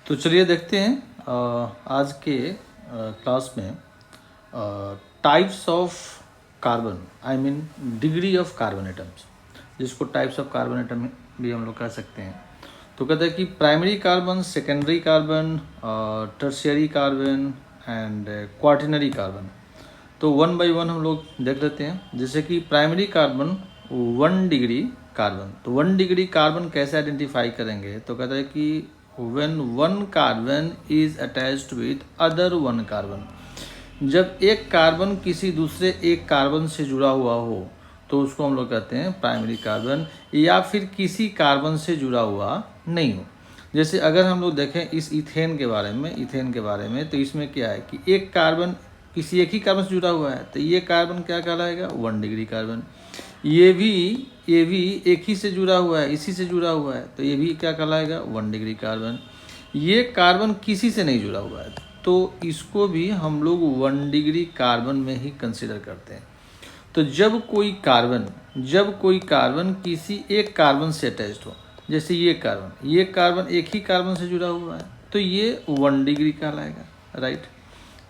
तो चलिए देखते हैं आज के क्लास में types of carbon, I mean degree of carbon atoms, जिसको टाइप्स ऑफ कार्बन एटम भी हम लोग कह सकते हैं। तो कहते हैं कि primary carbon, secondary carbon, tertiary carbon and quaternary carbon. तो वन बाय वन हम लोग देख लेते हैं। जैसे कि प्राइमरी कार्बन 1 डिग्री कार्बन, तो 1 डिग्री कार्बन कैसे आइडेंटिफाई करेंगे? तो कहते हैं कि when one carbon is attached with other one carbon, जब एक कार्बन किसी दूसरे एक कार्बन से जुड़ा हुआ हो तो उसको हम लोग कहते हैं प्राइमरी कार्बन, या फिर किसी कार्बन से जुड़ा हुआ नहीं हो। जैसे अगर हम लोग देखें इस इथेन के बारे में, तो इसमें क्या है कि एक कार्बन किसी एक ही कार्बन से जुड़ा हुआ है, तो ये कार्बन क्या कहलाएगा? 1 डिग्री कार्बन। ये भी एक ही से जुड़ा हुआ है, इसी से जुड़ा हुआ है, तो ये भी क्या कहलाएगा? 1 डिग्री कार्बन। ये कार्बन किसी से नहीं जुड़ा हुआ है, तो इसको भी हम लोग 1 डिग्री कार्बन में ही कंसिडर करते हैं। तो जब कोई कार्बन किसी एक कार्बन से अटैच्ड हो, जैसे ये कार्बन एक ही कार्बन से जुड़ा हुआ है, तो ये 1 डिग्री कहलाएगा, राइट।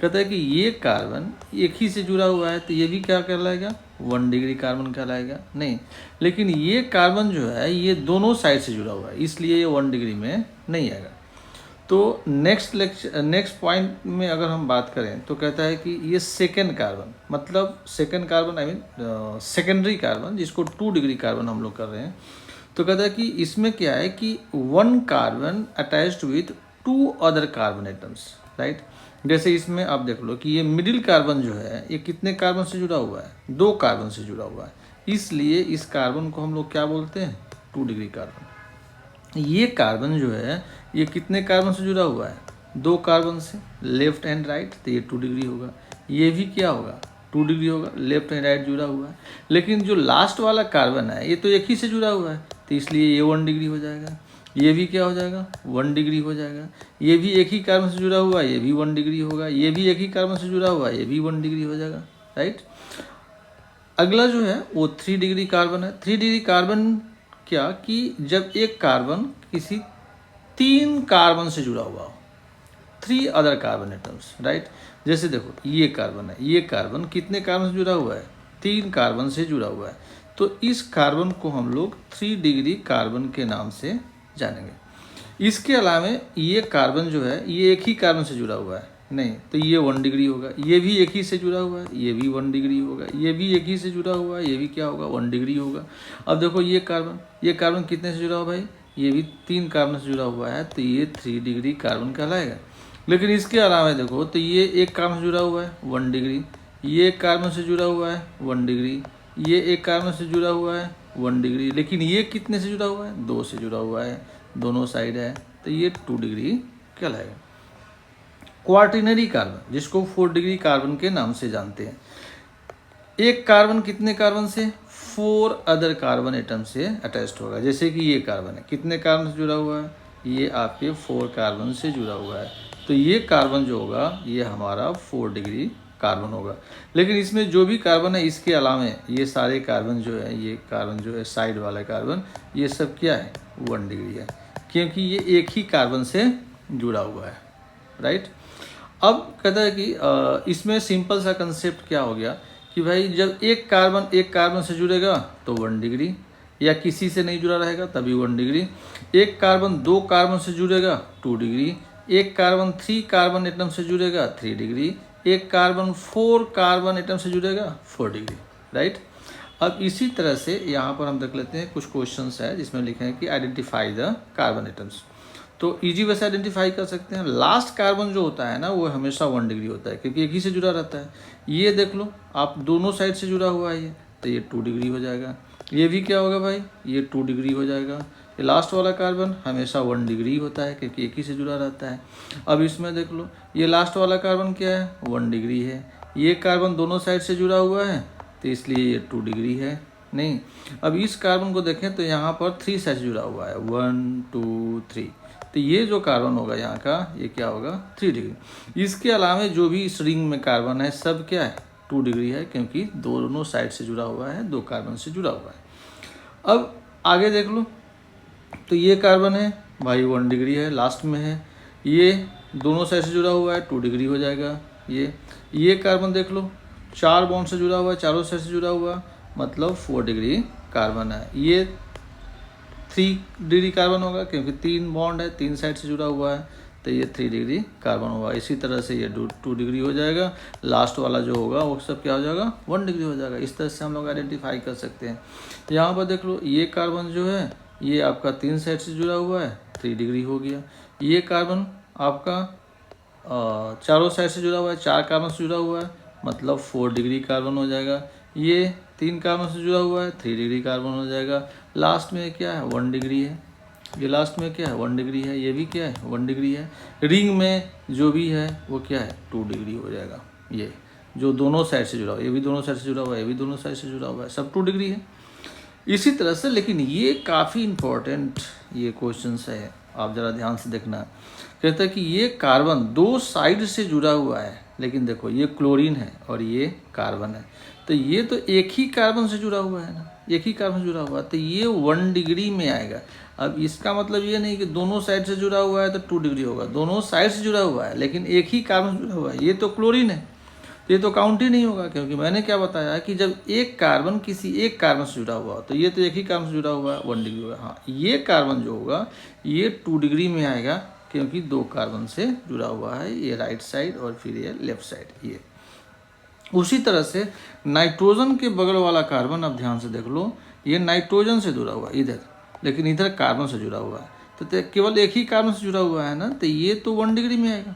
कहता है कि ये कार्बन एक ही से जुड़ा हुआ है, तो ये भी क्या कहलाएगा? 1 डिग्री कार्बन कहलाएगा नहीं। लेकिन ये कार्बन जो है ये दोनों साइड से जुड़ा हुआ है, इसलिए ये 1 डिग्री में नहीं आएगा। तो नेक्स्ट पॉइंट में अगर हम बात करें तो कहता है कि ये second carbon I mean secondary carbon, जिसको 2 डिग्री कार्बन हम लोग कर रहे हैं। तो कहता है कि इसमें क्या है कि 1 carbon attached with 2 other carbon atoms, right. जैसे इसमें आप देख लो कि ये मिडिल कार्बन जो है ये कितने कार्बन से जुड़ा हुआ है? 2 कार्बन से जुड़ा हुआ है, इसलिए इस कार्बन को हम लोग क्या बोलते हैं? 2 डिग्री कार्बन। ये कार्बन जो है ये कितने कार्बन से जुड़ा हुआ है? 2 कार्बन से, लेफ्ट एंड राइट, तो ये 2 डिग्री होगा। ये भी क्या होगा? 2 डिग्री होगा, लेफ्ट एंड राइट जुड़ा हुआ है। लेकिन जो लास्ट वाला कार्बन है ये तो एक ही से जुड़ा हुआ है, तो इसलिए ये 1 डिग्री हो जाएगा। ये भी क्या हो जाएगा? 1 डिग्री हो जाएगा। ये भी एक ही कार्बन से जुड़ा हुआ है, ये भी 1 डिग्री होगा। ये भी एक ही कार्बन से जुड़ा हुआ है, ये भी 1 डिग्री हो जाएगा, राइट। अगला जो है वो 3 डिग्री कार्बन है। 3 डिग्री कार्बन क्या कि जब एक कार्बन किसी 3 कार्बन से जुड़ा हुआ हो, 3 अदर कार्बन एटम्स, राइट। जैसे देखो ये कार्बन है, ये कार्बन कितने कार्बन से जुड़ा हुआ है? 3 कार्बन से जुड़ा हुआ है, तो इस कार्बन को हम लोग 3 डिग्री कार्बन के नाम से जानेंगे। इसके अलावा ये कार्बन जो है ये एक ही कार्बन से जुड़ा हुआ है नहीं, तो ये 1 डिग्री होगा। ये भी एक ही से जुड़ा हुआ है, ये भी 1 डिग्री होगा। ये भी एक ही से जुड़ा हुआ है, ये भी क्या होगा? 1 डिग्री होगा। अब देखो ये कार्बन कितने से जुड़ा हुआ भाई? ये भी 3 कार्बन से जुड़ा हुआ है, तो ये 3 डिग्री कार्बन कहलाएगा। लेकिन इसके अलावा देखो तो ये एक कार्बन से जुड़ा हुआ है, 1 डिग्री। ये एक कार्बन से जुड़ा हुआ है, 1 डिग्री। ये एक कार्बन से जुड़ा हुआ है, 1 डिग्री। लेकिन ये कितने से जुड़ा हुआ है? 2 से जुड़ा हुआ है, दोनों साइड है, तो ये 2 डिग्री कहलाएगा। क्वार्टिनरी कार्बन, जिसको 4 डिग्री कार्बन के नाम से जानते हैं। एक कार्बन कितने कार्बन से? 4 अदर कार्बन एटम से अटैच्ड होगा। जैसे कि ये कार्बन है, कितने कार्बन से जुड़ा हुआ है? ये आपके 4 कार्बन से जुड़ा हुआ है, तो ये कार्बन जो होगा ये हमारा 4 डिग्री कार्बन होगा। लेकिन इसमें जो भी कार्बन है इसके अलावा ये सारे कार्बन जो है, ये कार्बन जो है साइड वाला कार्बन, ये सब क्या है? 1 डिग्री है, क्योंकि ये एक ही कार्बन से जुड़ा हुआ है, राइट। अब कहता है कि इसमें सिंपल सा कंसेप्ट क्या हो गया कि भाई जब एक कार्बन से जुड़ेगा तो 1 डिग्री, या किसी से नहीं जुड़ा रहेगा तभी 1 डिग्री। एक कार्बन 2 कार्बन से जुड़ेगा 2 डिग्री। एक कार्बन 3 कार्बन एटम से जुड़ेगा 3 डिग्री। एक कार्बन 4 कार्बन एटम से जुड़ेगा 4 डिग्री, राइट। अब इसी तरह से यहाँ पर हम देख लेते हैं कुछ क्वेश्चंस है जिसमें लिखे हैं कि आइडेंटिफाई द कार्बन एटम्स। तो इजी वैसे आइडेंटिफाई कर सकते हैं। लास्ट कार्बन जो होता है ना वो हमेशा 1 डिग्री होता है, क्योंकि एक ही से जुड़ा रहता है। ये देख लो आप, दोनों साइड से जुड़ा हुआ है ये, तो ये 2 डिग्री हो जाएगा। ये भी क्या होगा भाई? ये 2 डिग्री हो जाएगा। ये लास्ट वाला कार्बन हमेशा 1 डिग्री होता है, क्योंकि एक ही से जुड़ा रहता है। अब इसमें देख लो ये लास्ट वाला कार्बन क्या है? 1 डिग्री है। ये कार्बन दोनों साइड से जुड़ा हुआ है, तो इसलिए ये 2 डिग्री है नहीं। अब इस कार्बन को देखें तो यहाँ पर 3 साइड जुड़ा हुआ है, 1 2 3, तो ये जो कार्बन होगा यहाँ का ये क्या होगा? 3 डिग्री। इसके अलावा जो भी इस रिंग में कार्बन है सब क्या है? 2 डिग्री है, क्योंकि दोनों साइड से जुड़ा हुआ है, 2 कार्बन से जुड़ा हुआ है। अब आगे देख लो तो ये कार्बन है भाई 1 डिग्री है, लास्ट में है। ये दोनों साइड से जुड़ा हुआ है 2 डिग्री हो जाएगा। ये कार्बन देख लो 4 बॉन्ड से जुड़ा हुआ है, चारों साइड से जुड़ा हुआ, मतलब 4 डिग्री कार्बन है। ये 3 डिग्री कार्बन होगा क्योंकि 3 बॉन्ड है, 3 साइड से जुड़ा हुआ है, तो ये 3 डिग्री कार्बन होगा। इसी तरह से ये 2 डिग्री हो जाएगा। लास्ट वाला जो होगा वो सब क्या हो जाएगा, 1 डिग्री हो जाएगा। इस तरह से हम लोग आइडेंटिफाई कर सकते हैं। यहाँ पर देख लो ये कार्बन जो है ये आपका 3 साइड से जुड़ा हुआ है, 3 डिग्री हो गया। ये कार्बन आपका चारों साइड से जुड़ा हुआ है, 4 कार्बन से जुड़ा हुआ है, मतलब 4 डिग्री कार्बन हो जाएगा। ये 3 कार्बन से जुड़ा हुआ है, 3 डिग्री कार्बन हो जाएगा। लास्ट में क्या है, 1 डिग्री है। ये लास्ट में क्या है, 1 डिग्री है। ये भी क्या है, 1 डिग्री है। रिंग में जो भी है वो क्या है, 2 डिग्री हो जाएगा। ये जो दोनों साइड से जुड़ा हुआ है, ये भी दोनों साइड से जुड़ा हुआ है, ये भी दोनों साइड से जुड़ा हुआ है, सब 2 डिग्री है। इसी तरह से, लेकिन ये काफ़ी इम्पोर्टेंट ये क्वेश्चन है, आप ज़रा ध्यान से देखना। कहता है कि ये कार्बन 2 साइड से जुड़ा हुआ है, लेकिन देखो ये क्लोरीन है और ये कार्बन है, तो ये तो एक ही कार्बन से जुड़ा हुआ है ना, एक ही कार्बन से जुड़ा हुआ है, तो ये 1 डिग्री में आएगा। अब इसका मतलब ये नहीं कि दोनों साइड से जुड़ा हुआ है तो 2 डिग्री होगा, दोनों साइड से जुड़ा हुआ है लेकिन एक ही कार्बन से जुड़ा हुआ है, ये तो क्लोरीन है, तो ये तो काउंट ही नहीं होगा। क्योंकि मैंने क्या बताया कि जब एक कार्बन किसी एक कार्बन से जुड़ा हुआ तो ये तो एक ही कार्बन से जुड़ा हुआ है, 1 डिग्री होगा। हाँ, ये कार्बन जो होगा ये 2 डिग्री में आएगा क्योंकि 2 कार्बन से जुड़ा हुआ है, ये राइट साइड और फिर ये लेफ्ट साइड। ये उसी तरह से नाइट्रोजन के बगल वाला कार्बन, अब ध्यान से देख लो, ये नाइट्रोजन से जुड़ा हुआ है इधर, लेकिन इधर कार्बन से जुड़ा हुआ है, तो केवल एक ही कार्बन से जुड़ा हुआ है ना, तो ये तो 1 डिग्री में आएगा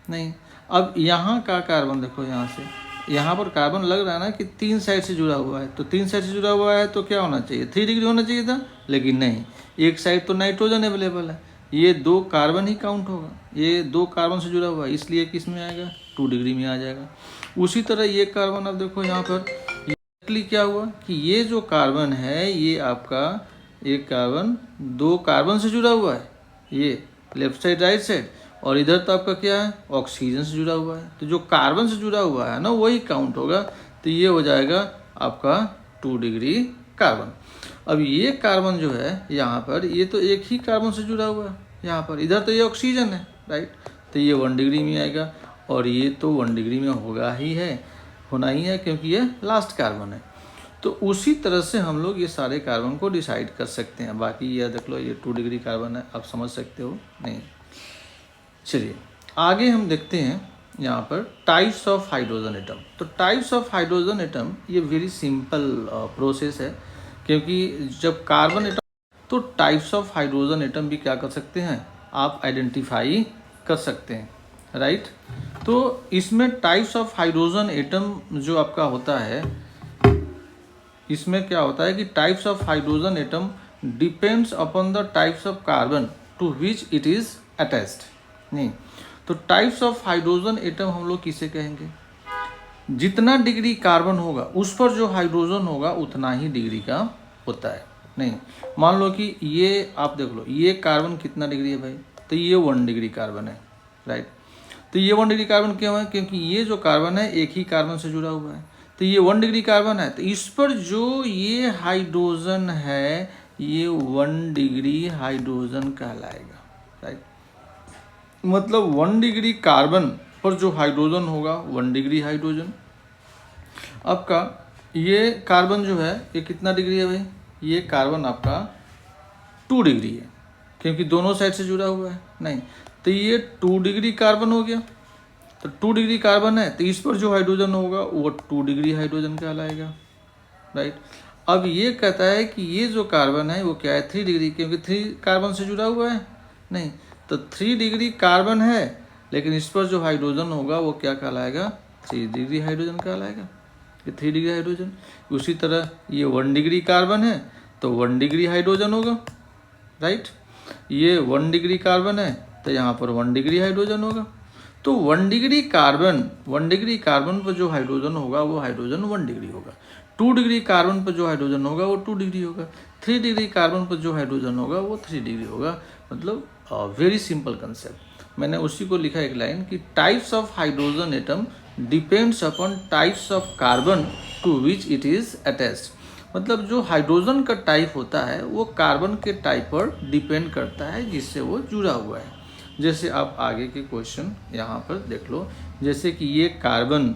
नहीं। अब यहाँ का कार्बन देखो, यहाँ से यहाँ पर कार्बन लग रहा है ना कि 3 साइड से जुड़ा हुआ है, तो 3 साइड से जुड़ा हुआ है तो क्या होना चाहिए, 3 डिग्री होना चाहिए था, लेकिन नहीं, एक साइड तो नाइट्रोजन अवेलेबल है, ये 2 कार्बन ही काउंट होगा, ये 2 कार्बन से जुड़ा हुआ है, इसलिए किस में आएगा, 2 डिग्री में आ जाएगा। उसी तरह ये कार्बन, अब देखो यहाँ पर क्या हुआ कि ये जो कार्बन है ये आपका एक कार्बन 2 कार्बन से जुड़ा हुआ है, ये लेफ्ट साइड राइट साइड, और इधर तो आपका क्या है, ऑक्सीजन से जुड़ा हुआ है, तो जो कार्बन से जुड़ा हुआ है ना वही काउंट होगा, तो ये हो जाएगा आपका 2 डिग्री कार्बन। अब ये कार्बन जो है यहाँ पर, ये तो एक ही कार्बन से जुड़ा हुआ है यहाँ पर, इधर तो ये ऑक्सीजन है राइट, तो ये 1 डिग्री में आएगा, और ये तो 1 डिग्री में होगा ही है, होना ही है क्योंकि ये लास्ट कार्बन है। तो उसी तरह से हम लोग ये सारे कार्बन को डिसाइड कर सकते हैं। बाकी ये देख लो, ये 2 डिग्री कार्बन है, आप समझ सकते हो नहीं। चलिए आगे हम देखते हैं यहाँ पर टाइप्स ऑफ हाइड्रोजन एटम। तो टाइप्स ऑफ हाइड्रोजन एटम ये वेरी सिंपल प्रोसेस है, क्योंकि जब कार्बन एटम, तो टाइप्स ऑफ हाइड्रोजन एटम भी क्या कर सकते हैं, आप आइडेंटिफाई कर सकते हैं राइट। तो इसमें टाइप्स ऑफ हाइड्रोजन एटम जो आपका होता है, इसमें क्या होता है कि types of hydrogen atom depends upon the types of carbon to which it is attached. नहीं, तो टाइप्स ऑफ हाइड्रोजन एटम हम लोग किसे कहेंगे, जितना डिग्री कार्बन होगा उस पर जो हाइड्रोजन होगा उतना ही डिग्री का होता है। नहीं, मान लो कि ये आप देख लो, ये कार्बन कितना डिग्री है भाई, तो ये 1 डिग्री कार्बन है राइट। तो ये 1 डिग्री कार्बन क्यों है, क्योंकि ये जो कार्बन है एक ही कार्बन से जुड़ा हुआ है, तो ये 1 डिग्री कार्बन है, तो इस पर जो ये हाइड्रोजन है ये 1 डिग्री हाइड्रोजन कहलाएगा राइट। मतलब 1 डिग्री कार्बन पर जो हाइड्रोजन होगा 1 डिग्री हाइड्रोजन। आपका ये कार्बन जो है ये कितना डिग्री है भाई, ये कार्बन आपका 2 डिग्री है क्योंकि दोनों साइड से जुड़ा हुआ है। नहीं, तो ये 2 डिग्री कार्बन हो गया, तो 2 डिग्री कार्बन है, तो इस पर जो हाइड्रोजन होगा वो 2 डिग्री हाइड्रोजन कहलाएगा राइट। अब ये कहता है कि ये जो कार्बन है वो क्या है, 3 डिग्री, क्योंकि 3 कार्बन से जुड़ा हुआ है। नहीं, तो 3 डिग्री कार्बन है, लेकिन इस पर जो हाइड्रोजन होगा वो क्या कहलाएगा, 3 डिग्री हाइड्रोजन कहलाएगा, ये 3 डिग्री हाइड्रोजन। उसी तरह ये 1 डिग्री कार्बन है तो 1 डिग्री हाइड्रोजन होगा राइट। ये 1 डिग्री कार्बन है तो यहाँ पर 1 डिग्री हाइड्रोजन होगा। तो 1 डिग्री कार्बन पर जो हाइड्रोजन होगा वो हाइड्रोजन 1 डिग्री होगा। 2 डिग्री कार्बन पर जो हाइड्रोजन होगा वो 2 डिग्री होगा। 3 डिग्री कार्बन पर जो हाइड्रोजन होगा वो 3 डिग्री होगा। मतलब वेरी सिंपल कंसेप्ट। मैंने उसी को लिखा एक लाइन कि types of hydrogen atom depends upon types of carbon to which it is attached. मतलब जो हाइड्रोजन का टाइप होता है वो कार्बन के टाइप पर डिपेंड करता है जिससे वो जुड़ा हुआ है। जैसे आप आगे के क्वेश्चन यहाँ पर देख लो, जैसे कि ये कार्बन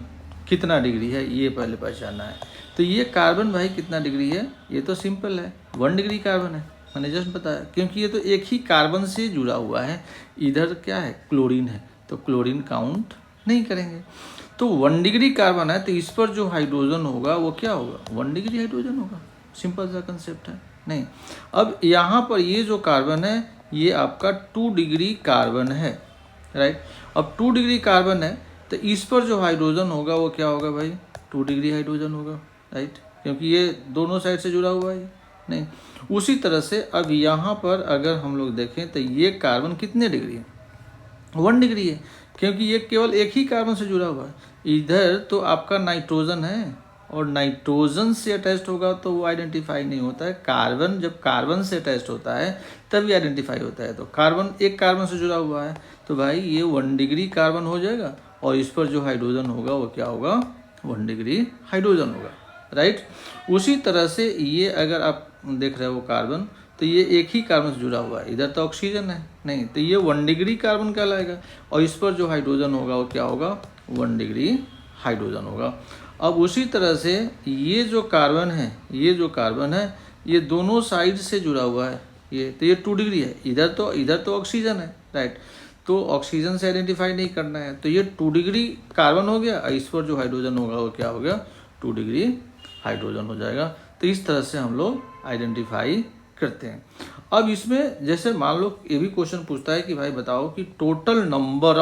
कितना डिग्री है ये पहले पहचानना है। तो ये कार्बन भाई कितना डिग्री है, ये तो सिंपल है 1 डिग्री कार्बन है, मैंने जस्ट बताया, क्योंकि ये तो एक ही कार्बन से जुड़ा हुआ है। इधर क्या है, क्लोरीन है, तो क्लोरीन काउंट नहीं करेंगे। तो 1 डिग्री कार्बन है, तो इस पर जो हाइड्रोजन होगा वो क्या होगा, 1 डिग्री हाइड्रोजन होगा। सिंपल सा कंसेप्ट है। नहीं, अब यहाँ पर ये जो कार्बन है ये आपका 2 डिग्री कार्बन है, राइट। अब 2 डिग्री कार्बन है, तो इस पर जो हाइड्रोजन होगा वो क्या होगा भाई, 2 डिग्री हाइड्रोजन होगा, राइट, क्योंकि ये दोनों साइड से जुड़ा हुआ है। नहीं, उसी तरह से अब यहाँ पर अगर हम लोग देखें तो ये कार्बन कितने डिग्री है, 1 डिग्री है, क्योंकि ये केवल एक ही कार्बन से जुड़ा हुआ है। इधर तो आपका नाइट्रोजन है, और नाइट्रोजन से अटैच्ड होगा तो वो आइडेंटिफाई नहीं होता है। कार्बन जब कार्बन से अटैच्ड होता है तभी आइडेंटिफाई होता है। तो कार्बन एक कार्बन से जुड़ा हुआ है, तो भाई ये 1 डिग्री कार्बन हो जाएगा, और इस पर जो हाइड्रोजन होगा वो क्या होगा, 1 डिग्री हाइड्रोजन होगा, राइट। उसी तरह से ये अगर आप देख रहे हो कार्बन, तो ये एक ही कार्बन से जुड़ा हुआ है, इधर तो ऑक्सीजन है, नहीं, तो ये 1 डिग्री कार्बन कहलाएगा, और इस पर जो हाइड्रोजन होगा वो क्या होगा, 1 डिग्री हाइड्रोजन होगा। अब उसी तरह से ये जो कार्बन है, ये दोनों साइड से जुड़ा हुआ है, तो ये 2 डिग्री है, इधर तो ऑक्सीजन है, राइट, तो ऑक्सीजन से आइडेंटिफाई नहीं करना है, तो ये 2 डिग्री कार्बन हो गया, इस पर जो हाइड्रोजन होगा वो क्या हो गया, 2 डिग्री हाइड्रोजन हो जाएगा। तो इस तरह से हम लोग आइडेंटिफाई करते हैं। अब इसमें जैसे मान लो ये भी क्वेश्चन पूछता है कि भाई बताओ कि total number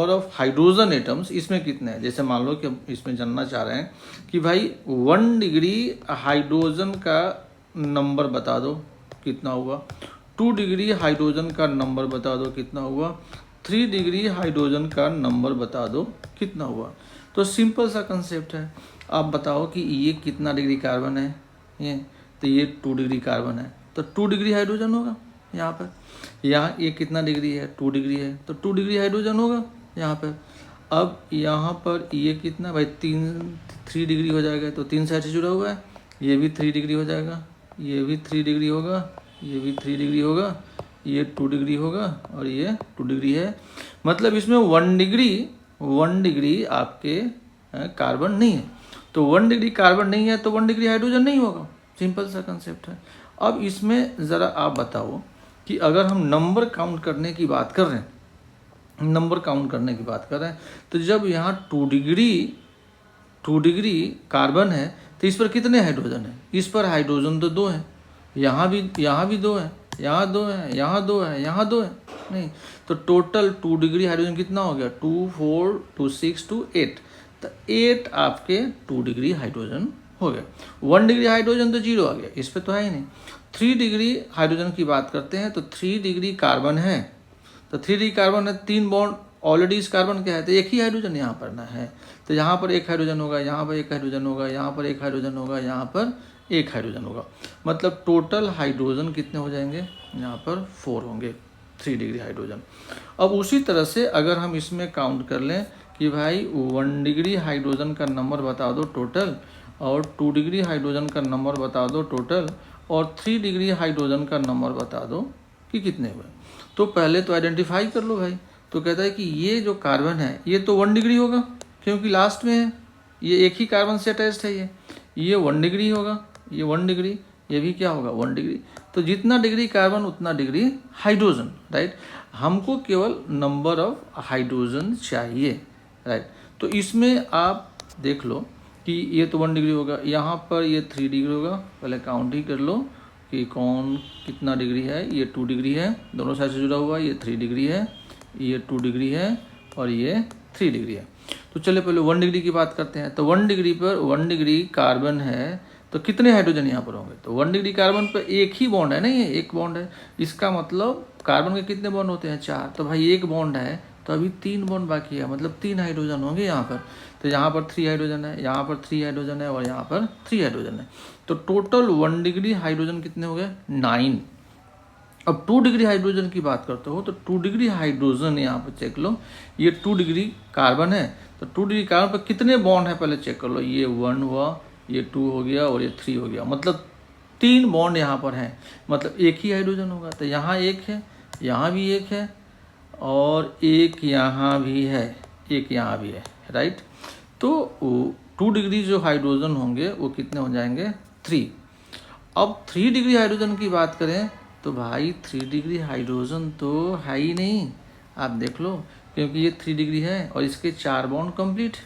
of hydrogen atoms इसमें कितने हैं। जैसे मान लो कि इसमें जानना चाह रहे हैं कि भाई 1 डिग्री हाइड्रोजन का नंबर बता दो कितना हुआ, 2 डिग्री हाइड्रोजन का नंबर बता दो कितना हुआ, 3 डिग्री हाइड्रोजन का नंबर बता दो कितना हुआ। तो सिंपल सा कंसेप्ट है, आप बताओ कि ये कितना डिग्री कार्बन है, तो ये 2 डिग्री कार्बन है, तो 2 डिग्री हाइड्रोजन होगा यहाँ पर। यहाँ ये कितना डिग्री है, 2 डिग्री है, तो 2 डिग्री हाइड्रोजन होगा यहाँ पर। अब यहाँ पर ये कितना भाई 3 डिग्री हो जाएगा, तो 3 साइड से जुड़ा हुआ है, ये भी 3 डिग्री हो जाएगा, ये भी 3 डिग्री होगा, ये भी 3 डिग्री होगा, ये 2 डिग्री होगा, और ये 2 डिग्री है। मतलब इसमें 1 डिग्री आपके कार्बन नहीं है, तो 1 डिग्री कार्बन नहीं है तो 1 डिग्री हाइड्रोजन नहीं होगा। सिंपल सा कंसेप्ट है। अब इसमें ज़रा आप बताओ कि अगर हम नंबर काउंट करने की बात कर रहे हैं, तो जब यहाँ 2 डिग्री कार्बन है तो इस पर कितने हाइड्रोजन है, इस पर हाइड्रोजन तो 2 है, यहाँ भी 2 है, यहाँ 2 है, यहाँ 2 है, यहाँ 2 है, नहीं, तो टोटल 2 डिग्री हाइड्रोजन कितना हो गया, 2 4 2 6 2 8, तो 8 आपके 2 डिग्री हाइड्रोजन हो गया। 1 डिग्री हाइड्रोजन तो 0 आ गया, इस पे तो है ही नहीं। 3 डिग्री हाइड्रोजन की बात करते हैं, तो 3 डिग्री कार्बन है, तो 3 डिग्री कार्बन है, 3 बॉन्ड ऑलरेडी इस कार्बन क्या है, तो एक ही हाइड्रोजन यहाँ पर ना है, तो यहाँ पर एक हाइड्रोजन होगा, यहाँ पर एक हाइड्रोजन होगा, यहाँ पर एक हाइड्रोजन होगा, यहाँ पर एक हाइड्रोजन होगा। मतलब टोटल हाइड्रोजन कितने हो जाएंगे, यहाँ पर 4 होंगे, 3 डिग्री हाइड्रोजन। अब उसी तरह से अगर हम इसमें काउंट कर लें कि भाई 1 डिग्री हाइड्रोजन का नंबर बता दो टोटल, और 2 डिग्री हाइड्रोजन का नंबर बता दो टोटल, और 3 डिग्री हाइड्रोजन का नंबर बता दो कि कितने हुए। तो पहले तो आइडेंटिफाई कर लो भाई। तो कहता है कि ये जो कार्बन है ये तो 1 डिग्री होगा, क्योंकि लास्ट में है, ये एक ही कार्बन से अटैच्ड है, ये 1 डिग्री होगा, ये 1 डिग्री, ये भी क्या होगा 1 डिग्री। तो जितना डिग्री कार्बन उतना डिग्री हाइड्रोजन, राइट। हमको केवल नंबर ऑफ हाइड्रोजन चाहिए, राइट। तो इसमें आप देख लो कि ये तो 1 डिग्री होगा, यहाँ पर ये 3 डिग्री होगा, पहले काउंट ही कर लो कि कौन कितना डिग्री है। ये 2 डिग्री है, दोनों साइड से जुड़ा हुआ है, ये 3 डिग्री है, ये 2 डिग्री है, और ये 3 डिग्री है। तो चलिए पहले 1 डिग्री की बात करते हैं। तो 1 डिग्री पर 1 डिग्री कार्बन है, तो कितने हाइड्रोजन यहाँ पर होंगे, तो 1 डिग्री कार्बन पर एक ही बॉन्ड है ना, ये एक बॉन्ड है, इसका मतलब कार्बन के कितने बॉन्ड होते हैं, 4, तो भाई एक बॉन्ड है, तो अभी 3 बॉन्ड बाकी है, मतलब 3 हाइड्रोजन होंगे यहाँ पर। तो यहाँ पर 3 हाइड्रोजन है, यहाँ पर 3 हाइड्रोजन है, और यहाँ पर 3 हाइड्रोजन है। तो टोटल 1 डिग्री हाइड्रोजन कितने हो गए, 9। अब 2 डिग्री हाइड्रोजन की बात करते हो, तो 2 डिग्री हाइड्रोजन यहाँ पर चेक लो, ये 2 डिग्री कार्बन है, तो 2 डिग्री कार्बन पर कितने बॉन्ड है पहले चेक कर लो, ये 1 हुआ, ये 2 हो गया, और ये 3 हो गया, मतलब 3 बॉन्ड यहाँ पर हैं, मतलब एक ही हाइड्रोजन होगा। तो यहाँ एक है, यहाँ भी एक है और एक यहाँ भी है, एक यहाँ भी है, राइट। तो 2 डिग्री जो हाइड्रोजन होंगे वो कितने हो जाएंगे, 3। अब 3 डिग्री हाइड्रोजन की बात करें तो भाई 3 डिग्री हाइड्रोजन तो है ही नहीं, आप देख लो, क्योंकि ये 3 डिग्री है और इसके 4 बॉन्ड कंप्लीट।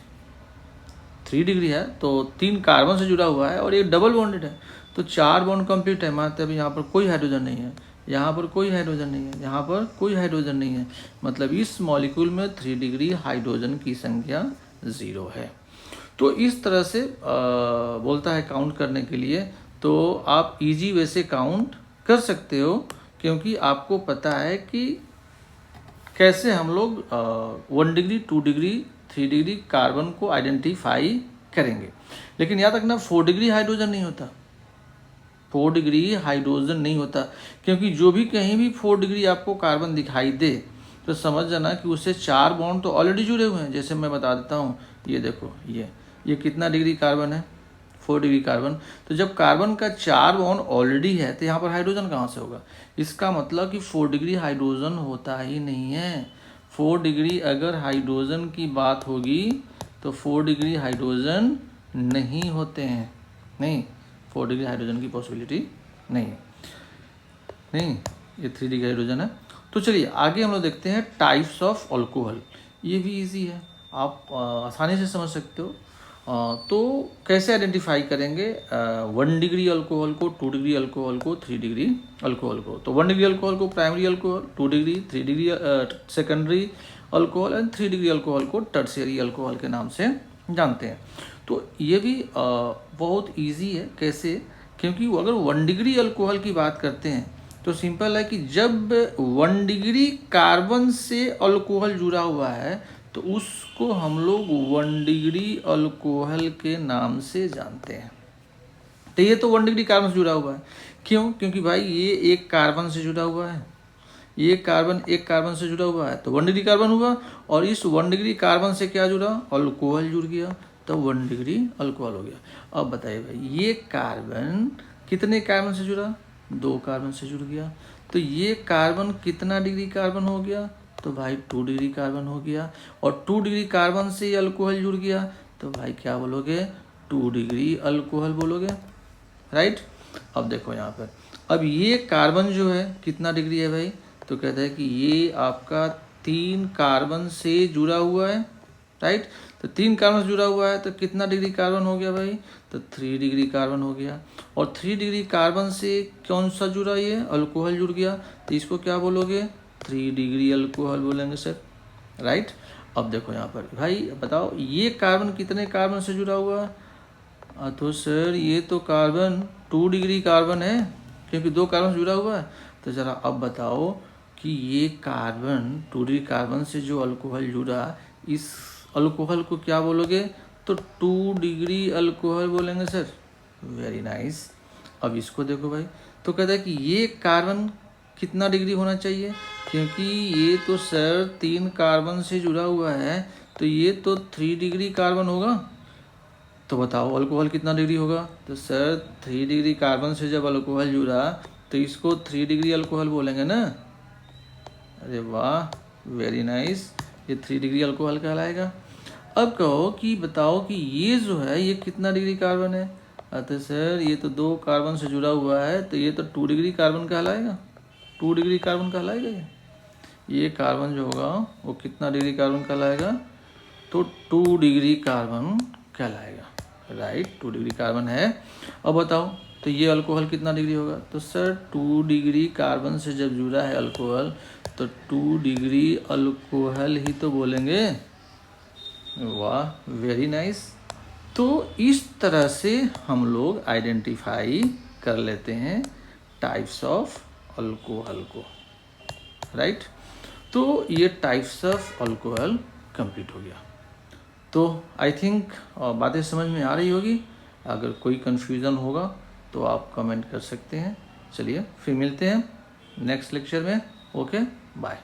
3 डिग्री है तो 3 कार्बन से जुड़ा हुआ है और ये डबल बॉन्डेड है, तो 4 बॉन्ड कंप्लीट है। मतलब यहाँ पर कोई हाइड्रोजन नहीं है, यहाँ पर कोई हाइड्रोजन नहीं है, यहाँ पर कोई हाइड्रोजन नहीं है, मतलब इस मॉलिक्यूल में 3 डिग्री हाइड्रोजन की संख्या 0 है। तो इस तरह से बोलता है काउंट करने के लिए, तो आप इजी वे से काउंट कर सकते हो, क्योंकि आपको पता है कि कैसे हम लोग 1 डिग्री 2 डिग्री 3 डिग्री कार्बन को आइडेंटिफाई करेंगे। लेकिन याद रखना 4 डिग्री हाइड्रोजन नहीं होता, 4 डिग्री हाइड्रोजन नहीं होता, क्योंकि जो भी कहीं भी 4 डिग्री आपको कार्बन दिखाई दे तो समझ जाना कि उससे 4 बॉन्ड तो ऑलरेडी जुड़े हुए हैं। जैसे मैं बता देता हूँ, ये देखो, ये कितना डिग्री कार्बन है, 4 डिग्री कार्बन। तो जब कार्बन का 4 बॉन्ड ऑलरेडी है तो यहाँ पर हाइड्रोजन कहाँ से होगा? इसका मतलब कि 4 डिग्री हाइड्रोजन होता ही नहीं है। 4 डिग्री अगर हाइड्रोजन की बात होगी तो 4 डिग्री हाइड्रोजन नहीं होते हैं, नहीं, 4 डिग्री हाइड्रोजन की पॉसिबिलिटी नहीं है, नहीं, ये 3 डिग्री हाइड्रोजन है। तो चलिए आगे हम लोग देखते हैं टाइप्स ऑफ अल्कोहल। ये भी इजी है, आप आसानी से समझ सकते हो। तो कैसे आइडेंटिफाई करेंगे 1 डिग्री अल्कोहल को, 2 डिग्री अल्कोहल को, 3 डिग्री अल्कोहल को? तो 1 डिग्री अल्कोहल को primary alcohol, 2 degree 3 degree secondary alcohol and 3 degree alcohol को टर्शियरी अल्कोहल के नाम से जानते हैं। तो ये भी बहुत इजी है। कैसे? क्योंकि अगर 1 डिग्री अल्कोहल की बात करते हैं तो सिंपल है कि जब 1 डिग्री कार्बन से अल्कोहल जुड़ा हुआ है तो उसको हम लोग 1 डिग्री अल्कोहल के नाम से जानते हैं। तो ये तो 1 डिग्री कार्बन से जुड़ा हुआ है। क्यों? क्योंकि भाई ये एक कार्बन से जुड़ा हुआ है, ये कार्बन एक कार्बन से जुड़ा हुआ है तो 1 डिग्री कार्बन हुआ, और इस 1 डिग्री कार्बन से क्या जुड़ा? अल्कोहल जुड़ गया, तो 1 डिग्री अल्कोहल हो गया। अब बताइए भाई, ये कार्बन कितने कार्बन से जुड़ा? 2 कार्बन से जुड़ गया, तो ये कार्बन कितना डिग्री कार्बन हो गया? तो भाई 2 डिग्री कार्बन हो गया। और 2 डिग्री कार्बन से अल्कोहल जुड़ गया तो भाई क्या बोलोगे? 2 डिग्री अल्कोहल बोलोगे, राइट। अब देखो यहाँ पर, अब ये कार्बन जो है कितना डिग्री है भाई? तो कहता है कि ये आपका 3 कार्बन से जुड़ा हुआ है, राइट। तो 3 कार्बन से जुड़ा हुआ है तो कितना डिग्री कार्बन हो गया भाई? तो 3 डिग्री कार्बन हो गया। और 3 डिग्री कार्बन से कौन सा जुड़ा? ये अल्कोहल जुड़ गया, तो इसको क्या बोलोगे? 3 डिग्री अल्कोहल बोलेंगे सर, राइट। अब देखो यहाँ पर भाई बताओ, ये कार्बन कितने कार्बन से जुड़ा हुआ है? तो सर ये तो कार्बन 2 डिग्री कार्बन है, क्योंकि 2 कार्बन से जुड़ा हुआ है। तो ज़रा अब बताओ कि ये कार्बन 2 डिग्री कार्बन से जो अल्कोहल जुड़ा, इस अल्कोहल को क्या बोलोगे? तो 2 डिग्री अल्कोहल बोलेंगे सर, वेरी नाइस। अब इसको देखो भाई, तो कहता है कि ये कार्बन कितना डिग्री होना चाहिए? क्योंकि ये तो सर 3 कार्बन से जुड़ा हुआ है तो ये तो 3 डिग्री कार्बन होगा। तो बताओ अल्कोहल कितना डिग्री होगा? तो सर 3 डिग्री कार्बन से जब अल्कोहल जुड़ा तो इसको 3 डिग्री अल्कोहल बोलेंगे ना। अरे वाह, वेरी नाइस, ये 3 डिग्री अल्कोहल कहलाएगा। अब कहो कि बताओ कि ये जो है ये कितना डिग्री कार्बन है? तो सर ये तो 2 कार्बन से जुड़ा हुआ है तो ये तो 2 डिग्री कार्बन कहलाएगा, 2 डिग्री कार्बन कहलाएगा। ये कार्बन जो होगा वो कितना डिग्री कार्बन कहलाएगा? तो 2 डिग्री कार्बन कहलाएगा, राइट, 2 डिग्री कार्बन है। अब बताओ तो ये अल्कोहल कितना डिग्री होगा? तो सर 2 डिग्री कार्बन से जब जुड़ा है अल्कोहल तो 2 डिग्री अल्कोहल ही तो बोलेंगे। वाह, वेरी नाइस। तो इस तरह से हम लोग आइडेंटिफाई कर लेते हैं टाइप्स ऑफ अल्कोहल को, राइट। तो ये टाइप्स ऑफ अल्कोहल कंप्लीट हो गया। तो आई थिंक बातें समझ में आ रही होगी। अगर कोई कन्फ्यूज़न होगा तो आप कमेंट कर सकते हैं। चलिए फिर मिलते हैं नेक्स्ट लेक्चर में। Okay, bye.